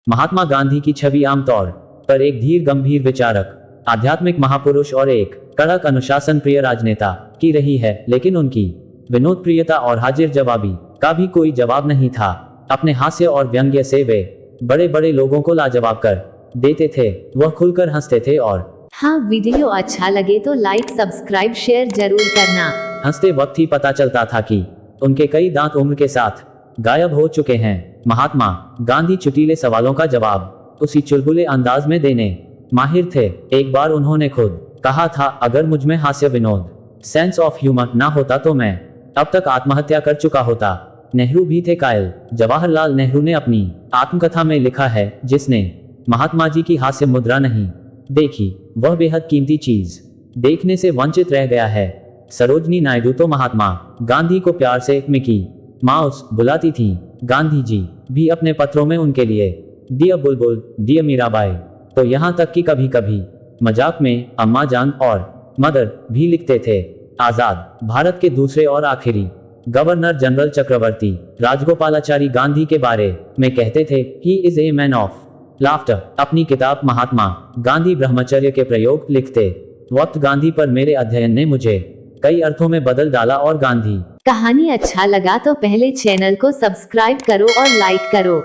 महात्मा गांधी की छवि आमतौर पर एक धीर गंभीर विचारक, आध्यात्मिक महापुरुष और एक कड़क अनुशासन प्रिय राजनेता की रही है, लेकिन उनकी विनोद प्रियता और हाजिर जवाबी का भी कोई जवाब नहीं था। अपने हास्य और व्यंग्य से वे बड़े बड़े लोगों को लाजवाब कर देते थे। वह खुलकर हंसते थे और हाँ, वीडियो अच्छा लगे तो लाइक सब्सक्राइब शेयर जरूर करना। हंसते वक्त ही पता चलता था कि उनके कई दांत उम्र के साथ गायब हो चुके हैं। महात्मा गांधी चुटीले सवालों का जवाब उसी चुलबुले अंदाज में देने माहिर थे। एक बार उन्होंने खुद कहा था, अगर मुझ में हास्य विनोद सेंस ऑफ ह्यूमर ना होता तो मैं अब तक आत्महत्या कर चुका होता। नेहरू भी थे कायल। जवाहरलाल नेहरू ने अपनी आत्मकथा में लिखा है, जिसने महात्मा जी की हास्य मुद्रा नहीं देखी वह बेहद कीमती चीज देखने से वंचित रह गया है। सरोजनी नायडू तो महात्मा गांधी को प्यार से मिकी माउस बुलाती थी। गांधी जी भी अपने पत्रों में उनके लिए डियर बुलबुल, डियर मीराबाई, तो यहाँ तक कि कभी कभी मजाक में अम्मा जान और मदर भी लिखते थे। आजाद भारत के दूसरे और आखिरी गवर्नर जनरल चक्रवर्ती राजगोपालाचारी गांधी के बारे में कहते थे, he is a man of laughter. अपनी किताब महात्मा गांधी ब्रह्मचर्य के प्रयोग लिखते वक्त गांधी पर मेरे अध्ययन ने मुझे कई अर्थों में बदल डाला और गांधी कहानी अच्छा लगा तो पहले चैनल को सब्सक्राइब करो और लाइक करो।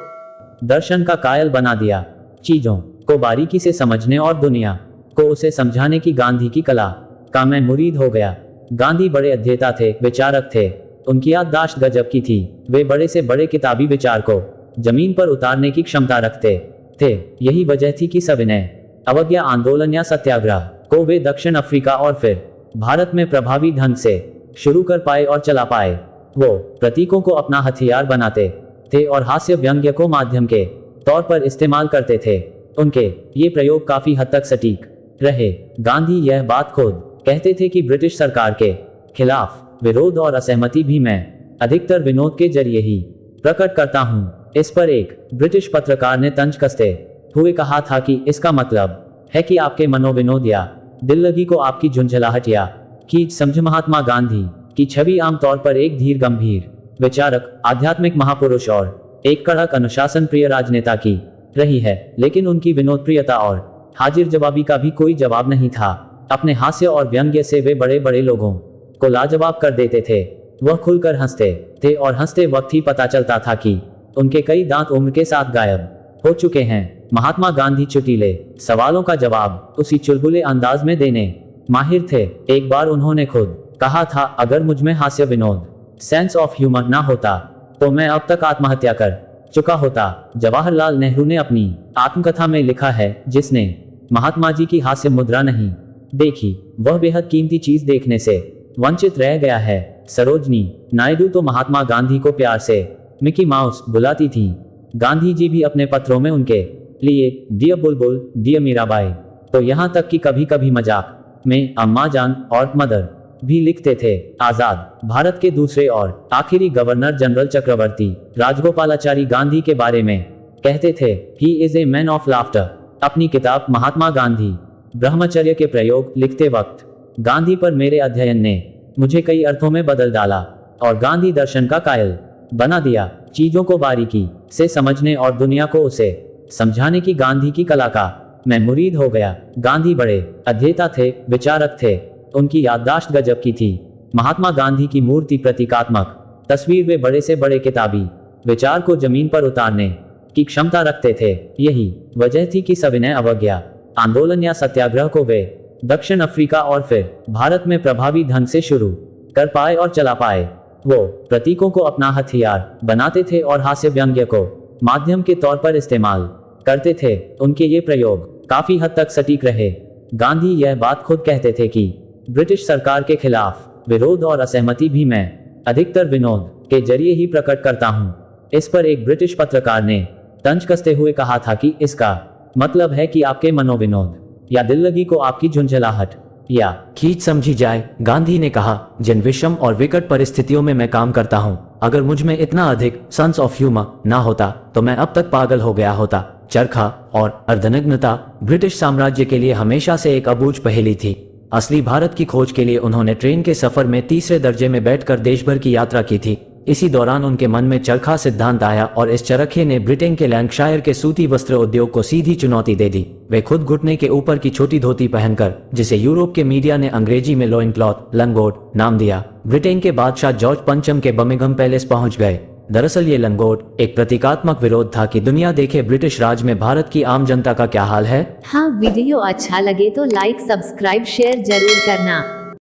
दर्शन का कायल बना दिया। चीजों को बारीकी से समझने और दुनिया को उसे समझाने की गांधी की कला का मैं मुरीद हो गया। गांधी बड़े अध्येता थे, विचारक थे। उनकी याददाश्त गजब की थी। वे बड़े से बड़े किताबी विचार को जमीन पर उतारने की क्षमता रखते थे। यही वजह थी कि सविनय अवज्ञा आंदोलन या सत्याग्रह को वे दक्षिण अफ्रीका और फिर भारत में प्रभावी ढंग से शुरू कर पाए और चला पाए। वो प्रतीकों को अपना हथियार बनाते थे और हास्य व्यंग्य को माध्यम के तौर पर इस्तेमाल करते थे। उनके ये प्रयोग काफी हद तक सटीक रहे। गांधी यह बात खुद कहते थे कि ब्रिटिश सरकार के खिलाफ विरोध और असहमति भी मैं अधिकतर विनोद के जरिए ही प्रकट करता हूँ। इस पर एक ब्रिटिश पत्रकार ने तंज कसते हुए कहा था कि इसका मतलब है कि आपके मनोविनोद या दिल लगी को आपकी झुंझलाहट या खींच समझ। महात्मा गांधी की छवि आमतौर पर एक धीर गंभीर विचारक, आध्यात्मिक महापुरुष और एक कड़क अनुशासन प्रिय राजनेता की रही है, लेकिन उनकी विनोद प्रियता और हाजिर जवाबी का भी कोई जवाब नहीं था। अपने हास्य और व्यंग्य से वे बड़े बड़े लोगों को लाजवाब कर देते थे। वह खुलकर हंसते थे और हंसते वक्त ही पता चलता था कि उनके कई दांत उम्र के साथ गायब हो चुके हैं। महात्मा गांधी चुटीले सवालों का जवाब उसी चुलबुले अंदाज में देने माहिर थे। एक बार उन्होंने खुद कहा था, अगर मुझ में हास्य विनोद सेंस ऑफ ह्यूमर ना होता तो मैं अब तक आत्महत्या कर चुका होता। जवाहरलाल नेहरू ने अपनी आत्मकथा में लिखा है, जिसने महात्मा जी की हास्य मुद्रा नहीं देखी वह बेहद कीमती चीज देखने से वंचित रह गया है। सरोजनी नायडू तो महात्मा गांधी को प्यार से मिकी माउस बुलाती थी। गांधी जी भी अपने पत्रों में उनके लिए डियर बुलबुल, डियर मीराबाई, तो यहाँ तक कि कभी कभी मजाक में अम्मा जान और मदर भी लिखते थे। आजाद भारत के दूसरे और आखिरी गवर्नर जनरल चक्रवर्ती राजगोपालाचारी गांधी के बारे में कहते थे, he is a man of laughter. अपनी किताब महात्मा गांधी ब्रह्मचर्य के प्रयोग लिखते वक्त गांधी पर मेरे अध्ययन ने मुझे कई अर्थों में बदल डाला और गांधी दर्शन का कायल बना दिया। चीजों को बारीकी से समझने और दुनिया को उसे समझाने की गांधी की कला का मैं मुरीद हो गया। गांधी बड़े अध्येता थे, विचारक थे। उनकी याददाश्त गजब की थी। महात्मा गांधी की मूर्ति प्रतीकात्मक तस्वीर वे बड़े से बड़े किताबी विचार को जमीन पर उतारने की क्षमता रखते थे। यही वजह थी कि सविनय अवज्ञा आंदोलन या सत्याग्रह को वे दक्षिण अफ्रीका और फिर भारत में प्रभावी ढंग से शुरू कर पाए और चला पाए। वो प्रतीकों को अपना हथियार बनाते थे और हास्य व्यंग्य को माध्यम के तौर पर इस्तेमाल करते थे। उनके ये प्रयोग काफी हद तक सटीक रहे। गांधी यह बात खुद कहते थे कि ब्रिटिश सरकार के खिलाफ विरोध और असहमति भी मैं अधिकतर विनोद के जरिए ही प्रकट करता हूँ। इस पर एक ब्रिटिश पत्रकार ने तंज कसते हुए कहा था कि इसका मतलब है कि आपके मनोविनोद या दिल लगी को आपकी झुंझलाहट या खींच समझी जाए। गांधी ने कहा, जिन विषम और विकट परिस्थितियों में मैं काम करता हूँ, अगर मुझ में इतना अधिक सेंस ऑफ ह्यूमर ना होता तो मैं अब तक पागल हो गया होता। चरखा और अर्धनग्नता ब्रिटिश साम्राज्य के लिए हमेशा से एक अबूझ पहेली थी। असली भारत की खोज के लिए उन्होंने ट्रेन के सफर में तीसरे दर्जे में बैठकर देश भर की यात्रा की थी। इसी दौरान उनके मन में चरखा सिद्धांत आया और इस चरखे ने ब्रिटेन के लैंकशायर के सूती वस्त्र उद्योग को सीधी चुनौती दे दी। वे खुद घुटने के ऊपर की छोटी धोती पहनकर, जिसे यूरोप के मीडिया ने अंग्रेजी में लोइन क्लॉथ लंगोट नाम दिया, ब्रिटेन के बादशाह जॉर्ज पंचम के बर्मिंघम पैलेस पहुंच गए। दरअसल ये लंगोट एक प्रतीकात्मक विरोध था कि दुनिया देखे ब्रिटिश राज में भारत की आम जनता का क्या हाल है। हाँ, वीडियो अच्छा लगे तो लाइक सब्सक्राइब शेयर जरूर करना।